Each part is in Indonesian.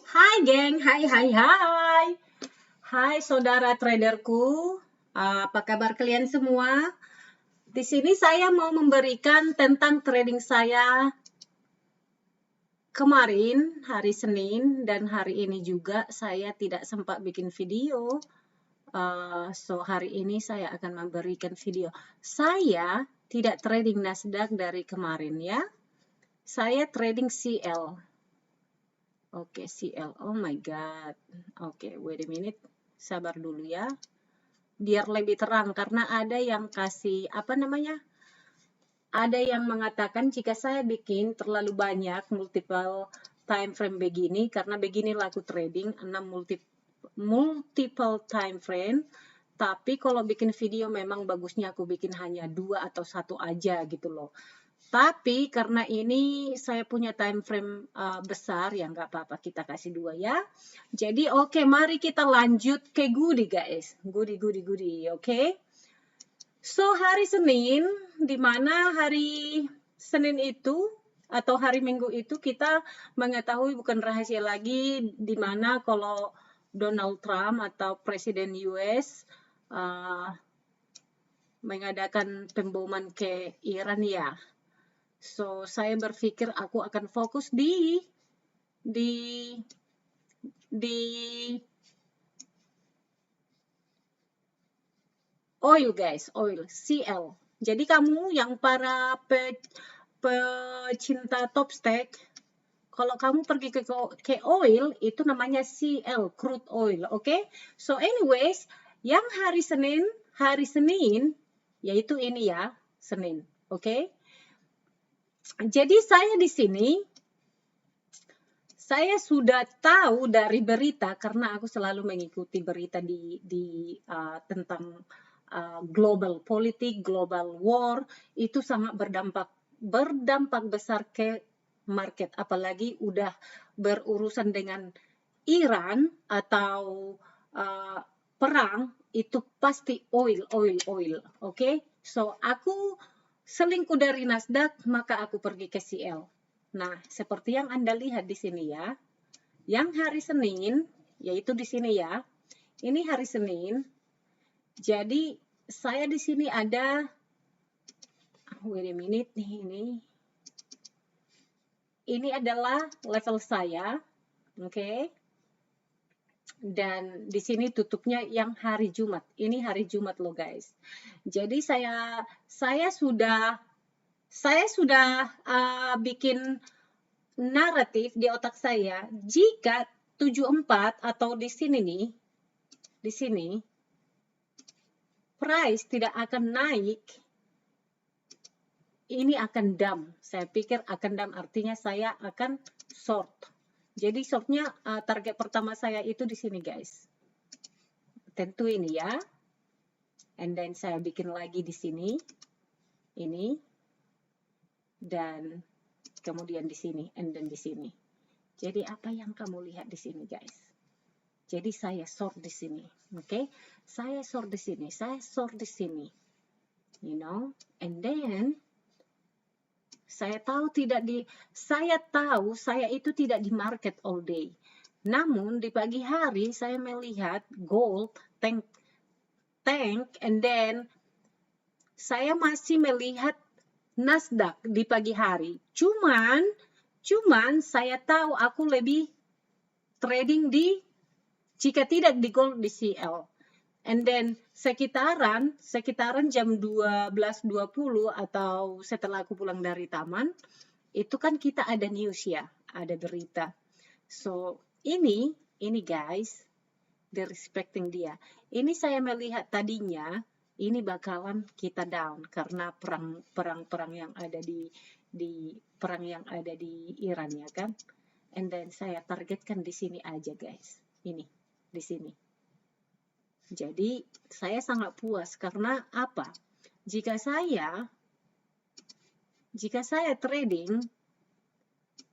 Hai geng, hai. Hai saudara traderku, apa kabar kalian semua? Di sini saya mau memberikan tentang trading saya kemarin, hari Senin, dan hari ini juga saya tidak sempat bikin video. So hari ini saya akan memberikan video. Saya tidak trading Nasdaq dari kemarin ya. Saya trading CL. Oke, CL. Oh my God. Oke, wait a minute. Sabar dulu ya. Biar lebih terang karena ada yang kasih apa namanya? Ada yang mengatakan jika saya bikin terlalu banyak multiple time frame begini karena begini laku trading 6 multiple time frame. Tapi kalau bikin video memang bagusnya aku bikin hanya 2 atau 1 aja gitu loh. Tapi karena ini saya punya time frame besar, ya nggak apa-apa kita kasih 2 ya. Jadi oke, mari kita lanjut ke goodie guys. Goodie, oke. So hari Senin, di mana hari Senin itu atau hari Minggu itu kita mengetahui bukan rahasia lagi di mana kalau Donald Trump atau Presiden US mengadakan pemboman ke Iran ya. So saya berpikir aku akan fokus di oil guys, oil, CL. Jadi kamu yang para pecinta top stack, kalau kamu pergi ke oil itu namanya CL, crude oil, oke? So anyways, yang hari Senin yaitu ini ya, Senin, oke? Jadi saya di sini saya sudah tahu dari berita karena aku selalu mengikuti berita tentang global politik, global war itu sangat berdampak besar ke market, apalagi udah berurusan dengan Iran atau perang itu pasti oil, oke? So aku selingkuh dari Nasdaq maka aku pergi ke CL. Nah, seperti yang Anda lihat di sini ya, yang hari Senin, yaitu di sini ya, ini hari Senin. Jadi saya di sini ada, wait a minute nih ini adalah level saya, oke? Dan di sini tutupnya yang hari Jumat. Ini hari Jumat loh guys. Jadi saya sudah bikin naratif di otak saya jika 74 atau di sini nih, di sini price tidak akan naik, ini akan dump. Saya pikir akan dump artinya saya akan short. Jadi shortnya target pertama saya itu di sini guys. Tentu ini ya. And then saya bikin lagi di sini. Ini. Dan kemudian di sini. And then di sini. Jadi apa yang kamu lihat di sini guys? Jadi saya short di sini. Oke? Saya short di sini. Saya short di sini. You know? And then saya tahu saya itu tidak di market all day. Namun di pagi hari saya melihat gold tank and then saya masih melihat Nasdaq di pagi hari. Cuman saya tahu aku lebih trading jika tidak di gold di CL. And then sekitaran jam 12.20 atau setelah aku pulang dari taman, itu kan kita ada news ya, ada berita. So, ini guys, the respecting dia. Ini saya melihat tadinya, ini bakalan kita down karena perang yang ada di Iran ya kan. And then saya targetkan di sini aja guys. Ini, di sini. Jadi saya sangat puas karena apa? Jika saya trading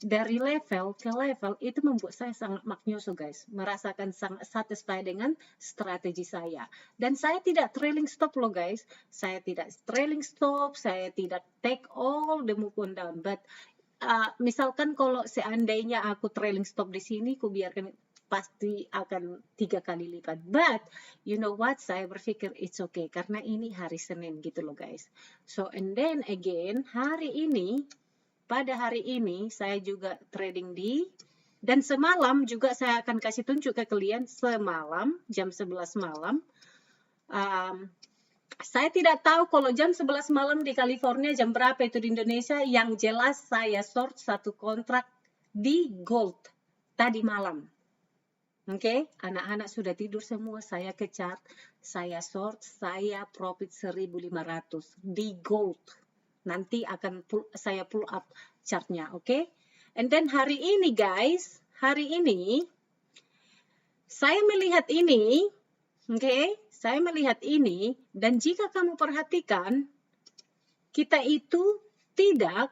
dari level ke level itu membuat saya sangat maknyoso guys, merasakan sangat satisfied dengan strategi saya. Dan saya tidak trailing stop loh guys, saya tidak trailing stop, saya tidak take all the move on down, but misalkan kalau seandainya aku trailing stop di sini, ku biarkan pasti akan 3 kali lipat. But you know what? Saya berpikir it's okay karena ini hari Senin gitu loh guys. So and then again pada hari ini saya juga trading dan semalam juga saya akan kasih tunjuk ke kalian semalam jam 11 malam. Saya tidak tahu kalau jam 11 malam di California jam berapa itu di Indonesia. Yang jelas saya short satu kontrak di gold tadi malam. Oke, anak-anak sudah tidur semua, saya ke chart, saya short, saya profit 1.500 di gold. Nanti akan saya pull up chartnya, oke? And then hari ini guys, hari ini saya melihat ini, oke? Saya melihat ini, dan jika kamu perhatikan, kita itu tidak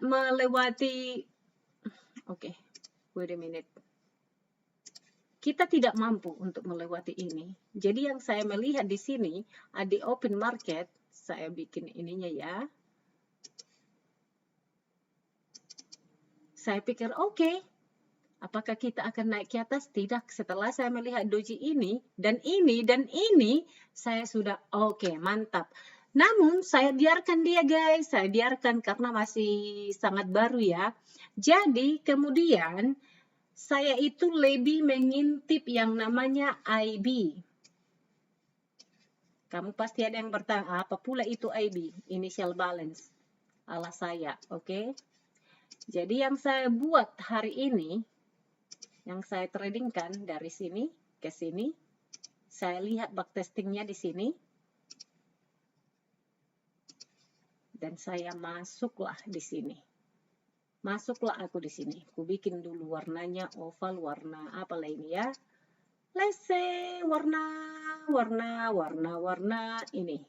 melewati, oke, wait a minute. Kita tidak mampu untuk melewati ini. Jadi yang saya melihat di sini, di open market, saya bikin ininya ya. Saya pikir, oke, apakah kita akan naik ke atas? Tidak. Setelah saya melihat doji ini, dan ini, saya sudah oke, mantap. Namun, saya biarkan dia guys, saya biarkan karena masih sangat baru ya. Jadi, kemudian, saya itu lebih mengintip yang namanya IB. Kamu pasti ada yang bertanya, apa pula itu IB? Initial balance. Ala saya, oke? Jadi yang saya buat hari ini, yang saya tradingkan dari sini ke sini, saya lihat backtestingnya di sini, dan saya masuklah di sini. Masuklah aku di sini. Ku bikin dulu warnanya oval, warna apa lah ini ya? Let's say warna ini.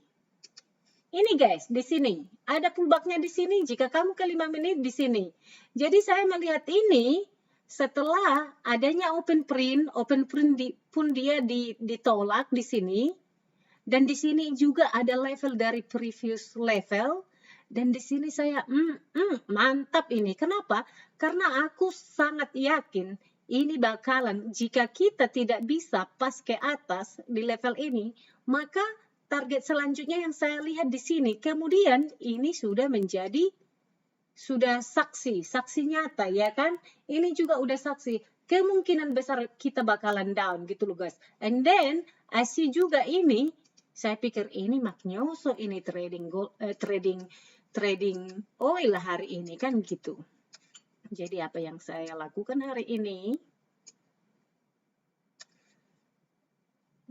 Ini guys, di sini. Ada pullbacknya di sini. Jika kamu ke 5 menit di sini. Jadi saya melihat ini setelah adanya open print pun dia ditolak di sini. Dan di sini juga ada level dari previous level. Dan di sini saya, mantap ini. Kenapa? Karena aku sangat yakin ini bakalan, jika kita tidak bisa pas ke atas di level ini, maka target selanjutnya yang saya lihat di sini, kemudian ini sudah saksi nyata ya kan? Ini juga udah saksi. Kemungkinan besar kita bakalan down gitu loh guys. And then, I see juga ini, saya pikir ini Magnoso, ini trading oil hari ini kan gitu. Jadi apa yang saya lakukan hari ini?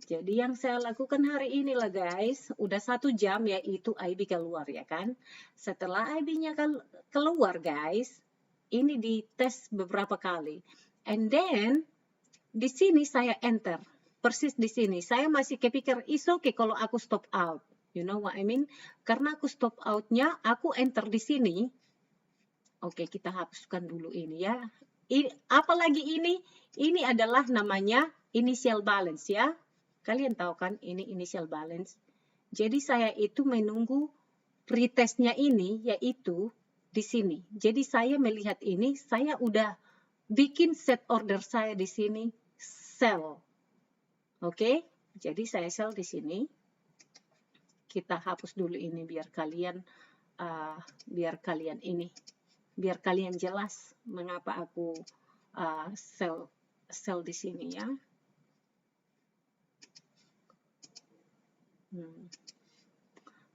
Jadi yang saya lakukan hari ini lah guys, udah 1 jam yaitu IB keluar ya kan. Setelah IB-nya keluar guys, ini dites beberapa kali. And then, di sini saya enter. Persis di sini. Saya masih kepikir, is okay kalau aku stop out. You know what I mean? Karena aku stop out-nya, aku enter di sini. Oke, kita hapuskan dulu ini ya. Apalagi ini? Ini adalah namanya initial balance ya. Kalian tahu kan ini initial balance. Jadi saya itu menunggu pretestnya ini yaitu di sini. Jadi saya melihat ini, saya udah bikin set order saya di sini sell. Oke? Jadi saya sell di sini. Kita hapus dulu ini biar kalian jelas mengapa aku sell di sini ya.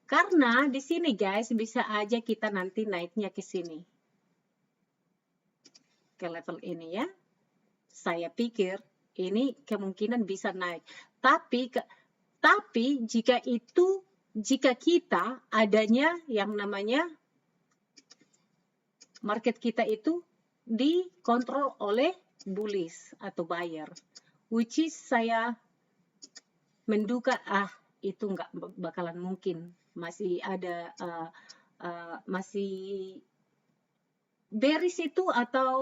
Karena di sini guys bisa aja kita nanti naiknya ke sini. Ke level ini ya. Saya pikir ini kemungkinan bisa naik. Tapi jika kita adanya yang namanya market kita itu dikontrol oleh bullish atau buyer. Which is saya menduga itu nggak bakalan mungkin. Masih ada masih bearish itu atau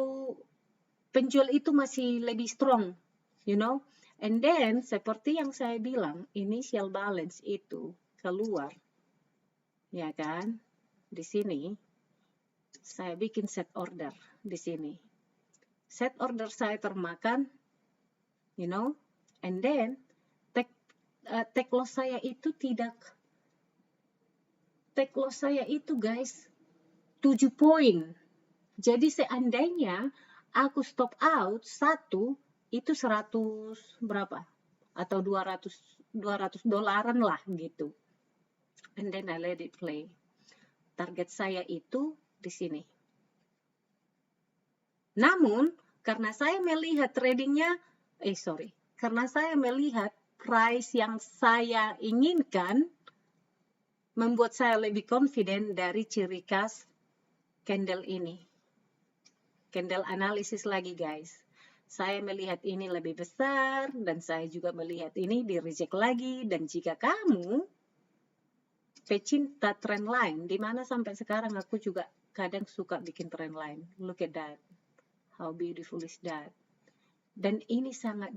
penjual itu masih lebih strong, you know. And then seperti yang saya bilang, initial balance itu keluar, ya kan? di sini, saya bikin set order di sini. Set order saya termakan, you know, and then take loss saya itu take loss saya itu guys 7 poin. Jadi seandainya aku stop out 1 itu 100 berapa? Atau 200 dolaran lah gitu. And then I let it play. Target saya itu di sini. Namun karena saya melihat karena saya melihat price yang saya inginkan, membuat saya lebih confident dari ciri khas candle ini. Candle analisis lagi guys. Saya melihat ini lebih besar dan saya juga melihat ini di reject lagi. Dan jika kamu pecinta trend line, dimana sampai sekarang aku juga kadang suka bikin trend line. Look at that. How beautiful is that? Dan ini sangat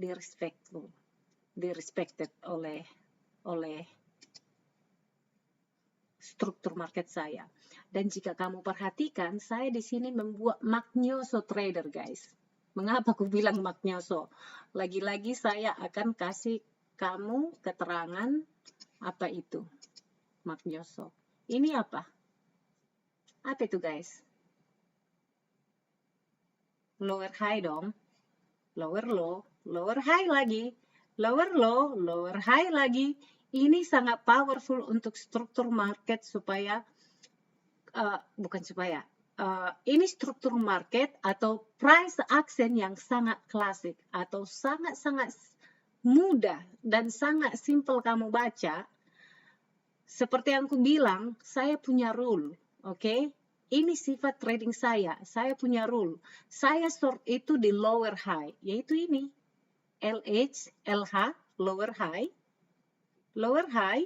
direspected oleh struktur market saya. Dan jika kamu perhatikan, saya di sini membuat Magnoso trader, guys. Mengapa aku bilang Magnoso? Lagi-lagi saya akan kasih kamu keterangan apa itu Magnoso. Ini apa? Apa itu, guys? Lower high dong. Lower low, lower high lagi. Lower low, lower high lagi. Ini sangat powerful untuk struktur market supaya ini struktur market atau price action yang sangat klasik atau sangat-sangat mudah dan sangat simple kamu baca. Seperti yang aku bilang, saya punya rule, oke? Ini sifat trading saya punya rule. Saya short itu di lower high, yaitu ini. LH, LH, lower high,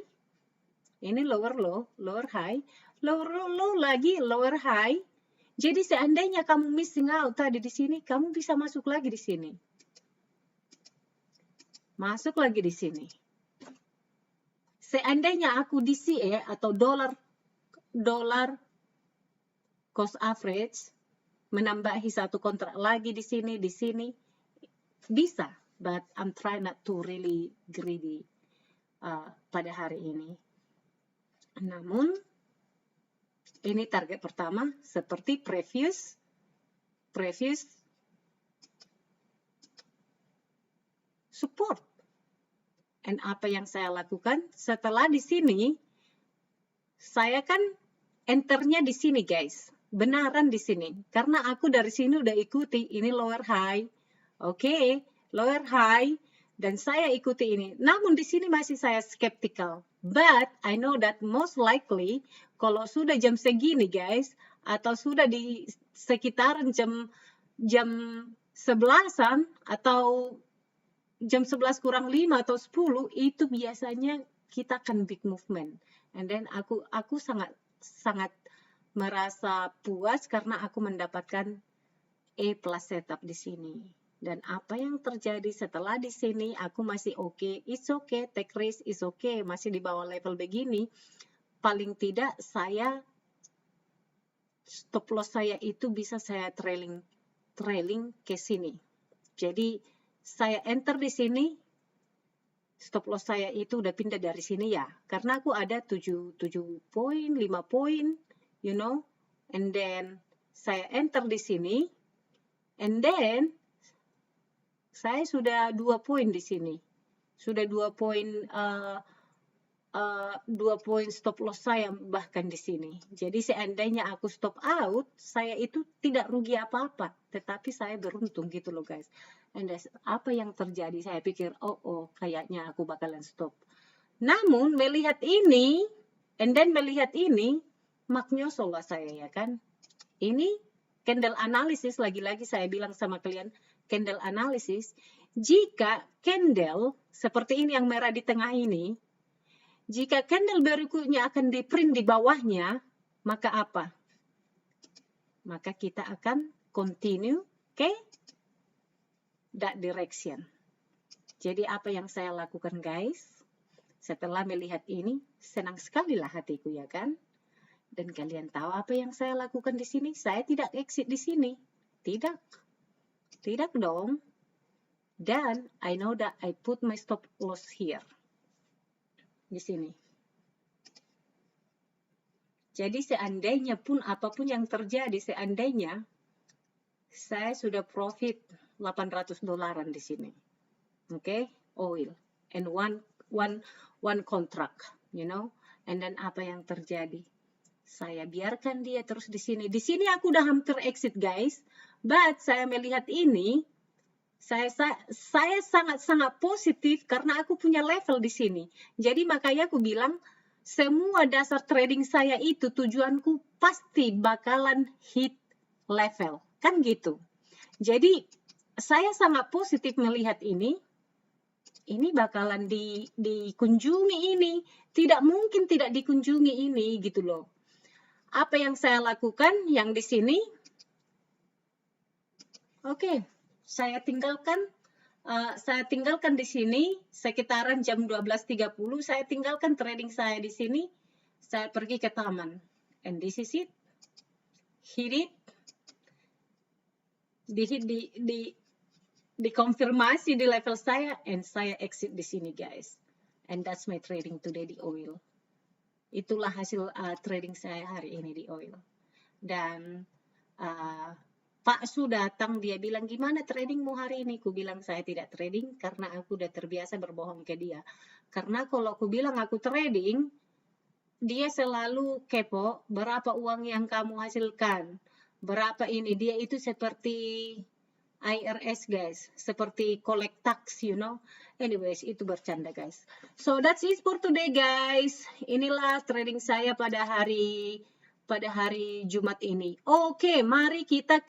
ini lower low, lower high, lower low lagi, lower high. Jadi seandainya kamu missing out tadi di sini, kamu bisa masuk lagi di sini. Masuk lagi di sini. Seandainya aku DCA atau dollar cost average menambahi 1 kontrak lagi di sini, bisa. But I'm trying not to really greedy pada hari ini. Namun, ini target pertama seperti previous support. And apa yang saya lakukan setelah di sini, saya kan enternya di sini guys. Benaran di sini. Karena aku dari sini udah ikuti ini lower high. Oke, lower high. Dan saya ikuti ini. Namun di sini masih saya skeptical. But I know that most likely kalau sudah jam segini guys, atau sudah di sekitaran jam 11-an atau jam 11 kurang 5 atau 10, itu biasanya kita akan big movement. And then aku sangat merasa puas karena aku mendapatkan A+ setup di sini. Dan apa yang terjadi setelah di sini, aku masih oke. It's okay, take risk is okay. Masih di bawah level begini. Paling tidak saya stop loss saya itu bisa saya trailing ke sini. Jadi saya enter di sini, stop loss saya itu udah pindah dari sini ya. Karena aku ada 7 poin, 5 poin, you know. And then saya enter di sini. And then saya sudah 2 poin di sini. Sudah 2 poin 2 poin stop loss saya bahkan di sini. Jadi seandainya aku stop out, saya itu tidak rugi apa-apa, tetapi saya beruntung gitu loh guys. And apa yang terjadi? Saya pikir, kayaknya aku bakalan stop. Namun melihat ini, and then melihat ini, Magnoso lah saya ya kan. Ini candle analysis, lagi-lagi saya bilang sama kalian, candle analysis. Jika candle seperti ini yang merah di tengah ini, jika candle berikutnya akan di print di bawahnya, maka apa? Maka kita akan continue ke that direction. Jadi apa yang saya lakukan guys? Setelah melihat ini, senang sekali lah hatiku ya kan. Dan kalian tahu apa yang saya lakukan di sini? Saya tidak exit di sini. Tidak dong. Dan I know that I put my stop loss here. Di sini. Jadi seandainya pun apapun yang terjadi, seandainya saya sudah profit $800 di sini. Okay? Oil. And one contract, you know? And then apa yang terjadi? Saya biarkan dia terus di sini. Di sini aku udah hampir exit, guys. But saya melihat ini, saya sangat-sangat positif karena aku punya level di sini. Jadi makanya aku bilang, semua dasar trading saya itu tujuanku pasti bakalan hit level. Kan gitu. Jadi saya sangat positif melihat ini. Ini bakalan dikunjungi ini. Tidak mungkin tidak dikunjungi ini gitu loh. Apa yang saya lakukan yang di sini? Oke, saya tinggalkan di sini sekitaran jam 12.30. Saya tinggalkan trading saya di sini. Saya pergi ke taman. And this is it. Hit it. Dikonfirmasi di level saya, and saya exit di sini, guys. And that's my trading today di oil. Itulah hasil trading saya hari ini di oil. Dan Pak Su datang, dia bilang, gimana tradingmu hari ini? Ku bilang saya tidak trading karena aku udah terbiasa berbohong ke dia. Karena kalau aku bilang aku trading, dia selalu kepo berapa uang yang kamu hasilkan. Berapa ini, dia itu seperti IRS, guys, seperti collect tax, you know. Anyways, itu bercanda, guys. So that's it for today, guys. Inilah trading saya pada hari Jumat ini. Oke, mari kita